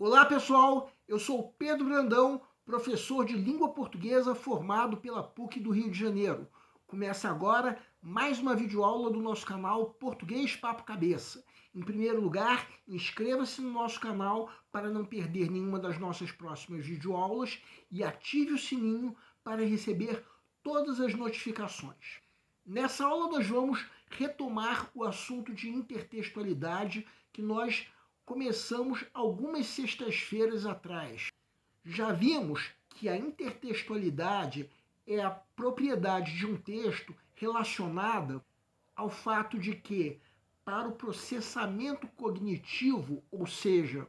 Olá pessoal, eu sou Pedro Brandão, professor de língua portuguesa formado pela PUC do Rio de Janeiro. Começa agora mais uma videoaula do nosso canal Português Papo Cabeça. Em primeiro lugar, inscreva-se no nosso canal para não perder nenhuma das nossas próximas videoaulas e ative o sininho para receber todas as notificações. Nessa aula nós vamos retomar o assunto de intertextualidade que nós começamos algumas sextas-feiras atrás. Já vimos que a intertextualidade é a propriedade de um texto relacionada ao fato de que, para o processamento cognitivo, ou seja,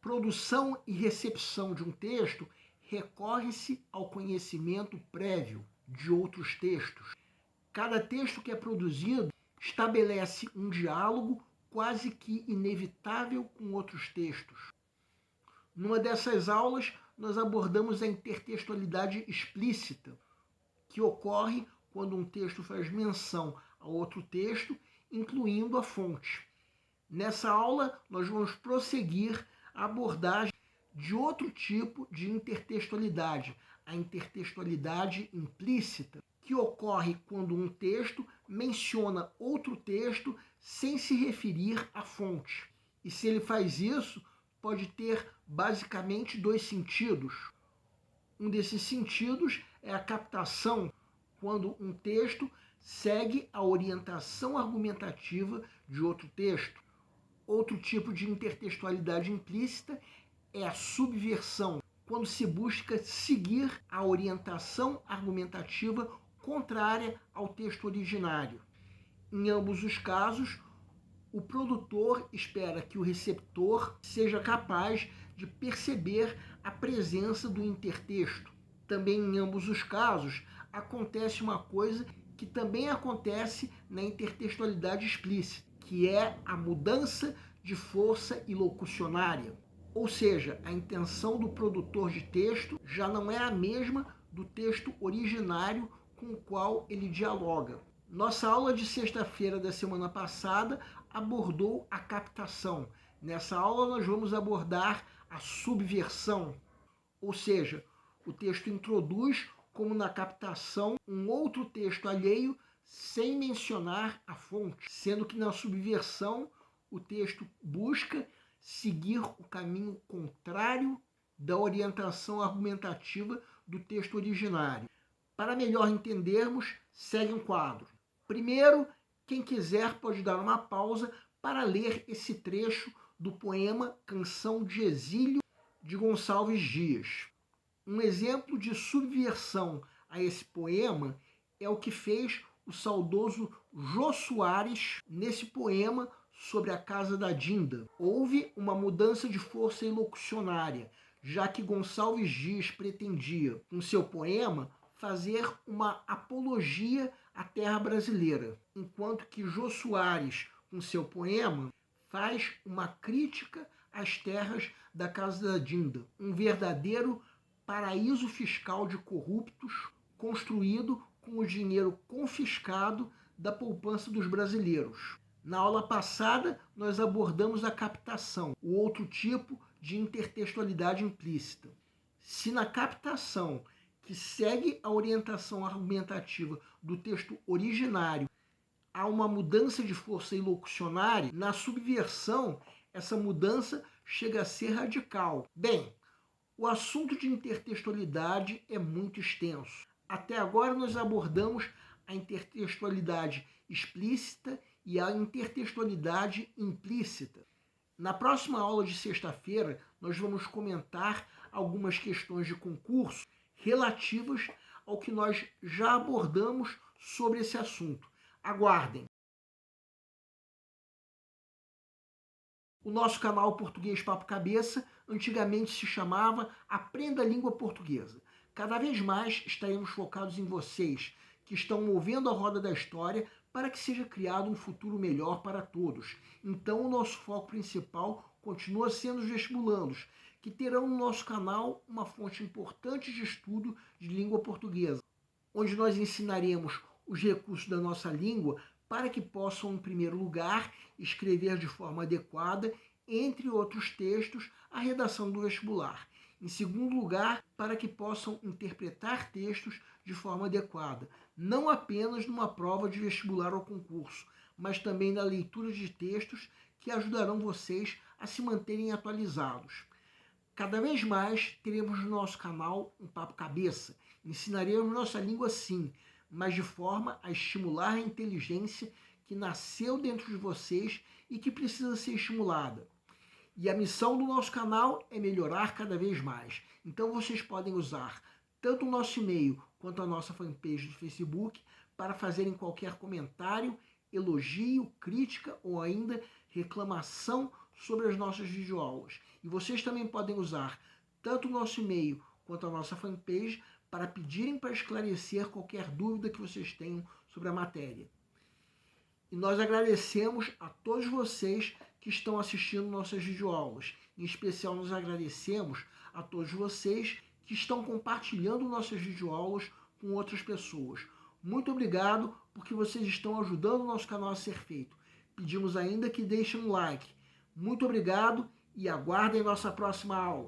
produção e recepção de um texto, recorre-se ao conhecimento prévio de outros textos. Cada texto que é produzido estabelece um diálogo quase que inevitável com outros textos. Numa dessas aulas, nós abordamos a intertextualidade explícita, que ocorre quando um texto faz menção a outro texto, incluindo a fonte. Nessa aula, nós vamos prosseguir a abordagem de outro tipo de intertextualidade, a intertextualidade implícita, que ocorre quando um texto menciona outro texto sem se referir à fonte. E se ele faz isso, pode ter basicamente dois sentidos. Um desses sentidos é a captação, quando um texto segue a orientação argumentativa de outro texto. Outro tipo de intertextualidade implícita é a subversão, quando se busca seguir a orientação argumentativa contrária ao texto originário. Em ambos os casos, o produtor espera que o receptor seja capaz de perceber a presença do intertexto. Também em ambos os casos, acontece uma coisa que também acontece na intertextualidade explícita, que é a mudança de força ilocucionária. Ou seja, a intenção do produtor de texto já não é a mesma do texto originário com o qual ele dialoga. Nossa aula de sexta-feira da semana passada abordou a captação. Nessa aula nós vamos abordar a subversão, ou seja, o texto introduz, como na captação, um outro texto alheio sem mencionar a fonte, sendo que na subversão o texto busca seguir o caminho contrário da orientação argumentativa do texto originário. Para melhor entendermos, segue um quadro. Primeiro, quem quiser pode dar uma pausa para ler esse trecho do poema Canção de Exílio, de Gonçalves Dias. Um exemplo de subversão a esse poema é o que fez o saudoso Jô Soares nesse poema sobre a Casa da Dinda. Houve uma mudança de força ilocucionária, já que Gonçalves Dias pretendia, com seu poema, fazer uma apologia à terra brasileira, enquanto que Jô Soares, com seu poema, faz uma crítica às terras da Casa da Dinda, um verdadeiro paraíso fiscal de corruptos construído com o dinheiro confiscado da poupança dos brasileiros. Na aula passada, nós abordamos a captação, o outro tipo de intertextualidade implícita. Se na captação, que segue a orientação argumentativa do texto originário, há uma mudança de força ilocucionária, na subversão, essa mudança chega a ser radical. Bem, o assunto de intertextualidade é muito extenso. Até agora nós abordamos a intertextualidade explícita e a intertextualidade implícita. Na próxima aula de sexta-feira, nós vamos comentar algumas questões de concurso relativas ao que nós já abordamos sobre esse assunto. Aguardem! O nosso canal Português Papo Cabeça antigamente se chamava Aprenda a Língua Portuguesa. Cada vez mais estaremos focados em vocês, que estão movendo a roda da história para que seja criado um futuro melhor para todos. Então, o nosso foco principal continua sendo os vestibulandos, que terão no nosso canal uma fonte importante de estudo de língua portuguesa, onde nós ensinaremos os recursos da nossa língua para que possam, em primeiro lugar, escrever de forma adequada entre outros textos, a redação do vestibular. Em segundo lugar, para que possam interpretar textos de forma adequada, não apenas numa prova de vestibular ou concurso, mas também na leitura de textos que ajudarão vocês a se manterem atualizados. Cada vez mais teremos no nosso canal um Papo Cabeça. Ensinaremos nossa língua sim, mas de forma a estimular a inteligência que nasceu dentro de vocês e que precisa ser estimulada. E a missão do nosso canal é melhorar cada vez mais. Então vocês podem usar tanto o nosso e-mail quanto a nossa fanpage do Facebook para fazerem qualquer comentário, elogio, crítica ou ainda reclamação sobre as nossas videoaulas. E vocês também podem usar tanto o nosso e-mail quanto a nossa fanpage para pedirem para esclarecer qualquer dúvida que vocês tenham sobre a matéria. E nós agradecemos a todos vocês que estão assistindo nossas videoaulas. Em especial, nós agradecemos a todos vocês que estão compartilhando nossas videoaulas com outras pessoas. Muito obrigado, porque vocês estão ajudando o nosso canal a ser feito. Pedimos ainda que deixem um like. Muito obrigado e aguardem nossa próxima aula.